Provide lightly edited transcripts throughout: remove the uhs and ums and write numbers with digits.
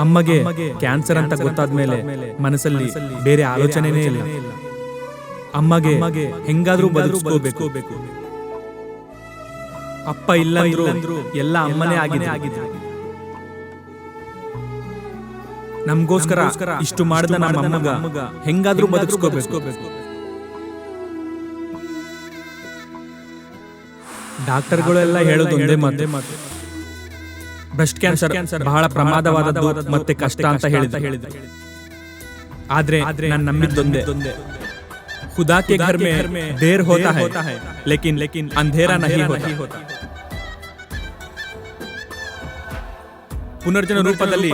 ಅಮ್ಮಗೆ ಕ್ಯಾನ್ಸರ್ ಅಂತ ಗೊತ್ತಾದ್ಮೇಲೆ ಮನಸ್ಸಲ್ಲಿ ಬೇರೆ ಆಲೋಚನೆನೇ ಇಲ್ಲ. ಅಮ್ಮಗೆ ಹೆಂಗಾದ್ರೂ ಬದುಕಿಸ್ಕೋಬೇಕು. ಅಪ್ಪ ಇಲ್ಲ ಅಂದ್ರು ಎಲ್ಲ ಅಮ್ಮನೇ ಆಗಿದೆ. ನಮ್ಗೋಸ್ಕರ ಇಷ್ಟು ಮಾಡಿದ ನಮ್ಮ ಅಮ್ಮಗ ಹೆಂಗಾದ್ರೂ ಬದುಕಿಸ್ಕೋಬೇಕು. ಡಾಕ್ಟರ್ಗಳೆಲ್ಲ ಹೇಳೋದು ಒಂದೇ ಮಾತು, ಬ್ರೆಸ್ಟ್ ಕ್ಯಾನ್ಸರ್ ಬಹಳ ಪ್ರಮಾದವಾದದ್ದು ಮತ್ತೆ ಕಷ್ಟ ಅಂತ ಹೇಳಿದ್ರು. ಆದ್ರೆ ನಾನು ನಂಬಿದ್ದೊಂದೇ, खुदा के घर में देर होता है लेकिन अंधेरा नहीं होता. ಪುನರ್ಜನ ರೂಪದಲ್ಲಿ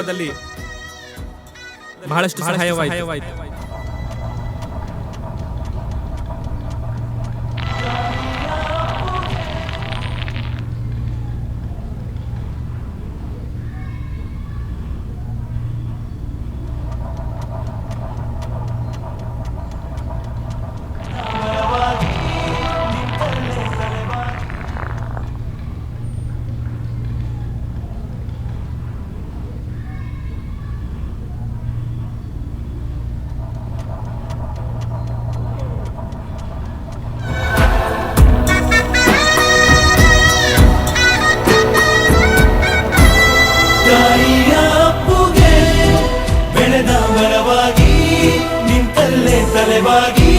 ಬಹಳಷ್ಟು ಸಹಾಯವಾಯಿತು. ತಲೆಬಾಗಿ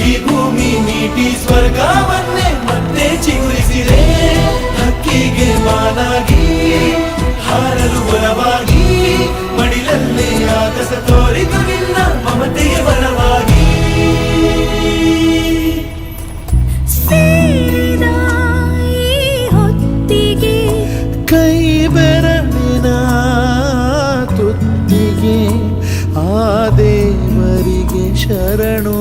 ಈ ಭೂಮಿ ನೀಟಿ ಸ್ವರ್ಗವನ್ನೇ ಮತ್ತೆ ಚಿಗುರಿಸಿದೆ. ಹಕ್ಕಿಗೆ ಮಾನಾಗಿ ಹಾರಲು ಬಲವಾಗಿ ಮಡಿಲಲ್ಲೇ ಆಗಸ ತೋರಿತು ನಿನ್ನ ಮಮತೆಯ ಬಲವಾಗಿ. ಹೊತ್ತಿಗೆ ಕೈ ಬೆರಳಿನ ತುತ್ತಿಗೆ ಆ ದೇವರಿಗೆ ಶರಣು.